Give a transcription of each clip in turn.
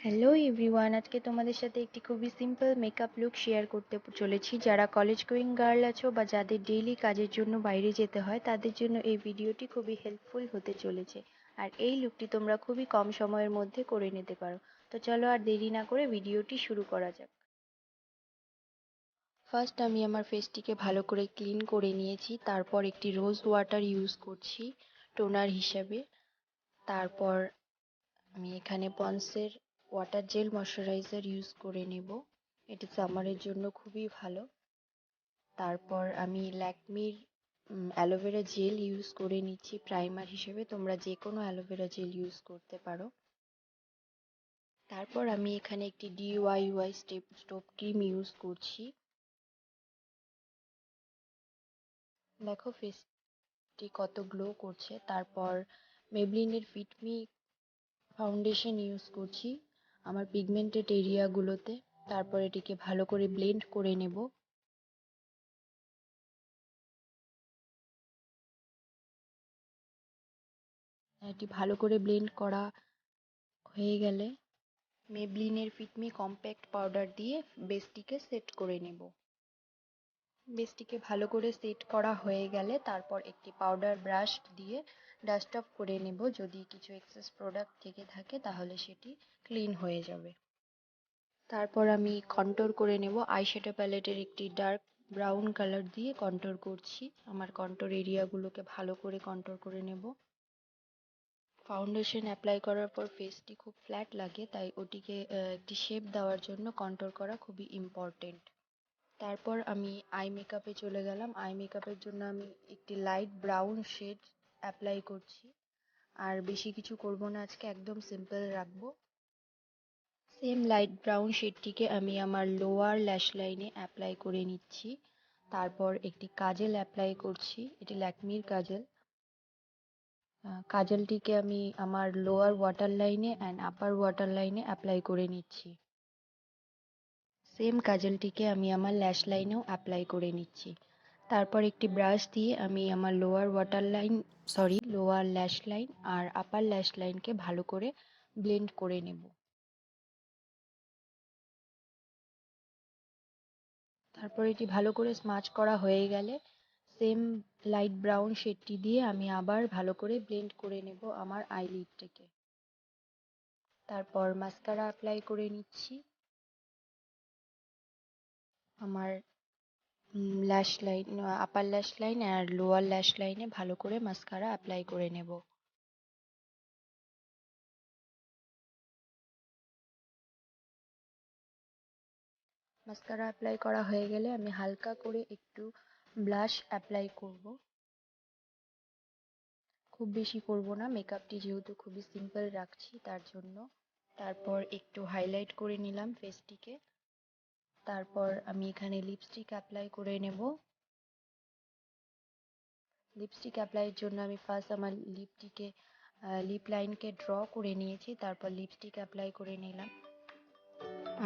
Hello everyone, আজকে তোমাদের সাথে একটি খুবই সিম্পল মেকআপ লুক শেয়ার করতে চলেছি। যারা কলেজ গোয়িং গার্ল আছো বা যাদের ডেইলি কাজের জন্য বাইরে যেতে হয় তাদের জন্য এই ভিডিওটি খুবই হেল্পফুল হতে চলেছে। আর এই লুকটি তোমরা খুবই কম সময়ের মধ্যে করে নিতে পারো। তো চলো আর দেরি না করে ভিডিওটি শুরু করা যাক। ফার্স্ট আমি আমার ফেসটিকে ভালো করে ক্লিন করে নিয়েছি, তারপর একটি রোজ ওয়াটার ইউজ করছি টোনার হিসাবে। তারপর আমি এখানে পন্সের ওয়াটার জেল ময়শ্চারাইজার ইউজ করে নেব, এটি সামারের জন্য খুবই ভালো। তারপর আমি ল্যাকমির অ্যালোভেরা জেল ইউজ করে নিচ্ছি প্রাইমার হিসেবে, তোমরা যে কোনো অ্যালোভেরা জেল ইউজ করতে পারো। তারপর আমি এখানে একটি ডিআইওয়াই স্টোভ ক্রিম ইউজ করছি। দেখো ফেসটি কত গ্লো করছে। তারপর মেবলিনের ফিটমি ফাউন্ডেশন ইউজ করছি আমার পিগমেন্টেড এরিয়াগুলোতে। তারপর এটিকে ভালো করে ব্লেন্ড করে নেব। এটি ভালো করে ব্লেন্ড করা হয়ে গেলে মেবলিনের ফিটমি কম্প্যাক্ট পাউডার দিয়ে বেসটিকে সেট করে নেব। বেসটিকে ভালো করে সেট করা হয়ে গেলে তারপর একটি পাউডার ব্রাশ দিয়ে ডাস্ট অফ করে নেব। যদি কিছু এক্সেস প্রোডাক্ট থেকে থাকে তাহলে সেটি ক্লিন হয়ে যাবে। তারপর আমি কন্ট্যুর করে নেব। আইশ্যাডো প্যালেটের একটি ডার্ক ব্রাউন কালার দিয়ে কন্ট্যুর করছি। আমার কন্ট্যুর এরিয়াগুলোকে ভালো করে কন্ট্যুর করে নেব। ফাউন্ডেশন অ্যাপ্লাই করার পর ফেসটি খুব ফ্ল্যাট লাগে, তাই ওটিকে একটি শেপ দেওয়ার জন্য কন্ট্যুর করা খুবই ইম্পর্টেন্ট। তারপর আমি আই মেকআপে চলে গেলাম। আই মেকআপের জন্য আমি একটি লাইট ব্রাউন শেড অ্যাপ্লাই করছি। আর বেশি কিছু করব না, আজকে একদম সিম্পল রাখবো। সেম লাইট ব্রাউন শেডটিকে আমি আমার লোয়ার ল্যাশ লাইনে অ্যাপ্লাই করে নিচ্ছি। তারপর একটি কাজল অ্যাপ্লাই করছি, এটি ল্যাকমির কাজল। কাজলটিকে আমি আমার লোয়ার ওয়াটার লাইনে অ্যান্ড আপার ওয়াটার লাইনে অ্যাপ্লাই করে নিচ্ছি। সেম কাজলটিকে আমি আমার ল্যাশ লাইনেও অ্যাপ্লাই করে নিচ্ছি। তারপর একটি ব্রাশ দিয়ে আমি আমার লোয়ার ল্যাশ লাইন আর আপার ল্যাশ লাইনকে ভালো করে ব্লেন্ড করে নেব। তারপর এটি ভালো করে স্মাচ করা হয়ে গেলে সেম লাইট ব্রাউন শেডটি দিয়ে আমি আবার ভালো করে ব্লেন্ড করে নেব আমার আইলিডটিকে। তারপর মাস্কারা অ্যাপ্লাই করে নিচ্ছি আমার ল্যাশ লাইন, আপার ল্যাশ লাইন আর লোয়ার ল্যাশ লাইনে ভালো করে মাস্কারা অ্যাপ্লাই করে নেব। মাস্কারা অ্যাপ্লাই করা হয়ে গেলে আমি হালকা করে একটু ব্লাশ অ্যাপ্লাই করব, খুব বেশি করব না, মেকআপটি যেহেতু খুবই সিম্পল রাখছি তার জন্য। তারপর একটু হাইলাইট করে নিলাম ফেসটিকে। তারপর আমি এখানে লিপস্টিক অ্যাপ্লাই করে নেব। লিপস্টিক অ্যাপ্লাইয়ের জন্য আমি ফার্স্ট আমার লিপ লাইনকে ড্র করে নিয়েছি, তারপর লিপস্টিক অ্যাপ্লাই করে নিলাম।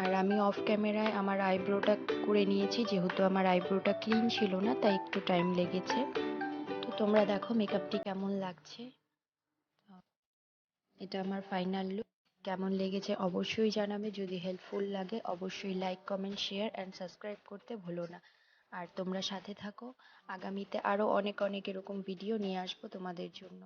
আর আমি অফ ক্যামেরায় আমার আইব্রোটা করে নিয়েছি, যেহেতু আমার আইব্রোটা ক্লিন ছিল না তাই একটু টাইম লেগেছে। তো তোমরা দেখো মেকআপটি কেমন লাগছে। এটা আমার ফাইনাল লুক। কেমন লেগেছে অবশ্যই জানাবে। যদি হেল্পফুল লাগে অবশ্যই like, comment, share and subscribe করতে ভুলো না। আর তোমরা সাথে থাকো, আগামীতে আরও অনেক অনেক এরকম ভিডিও নিয়ে আসবো তোমাদের জন্য।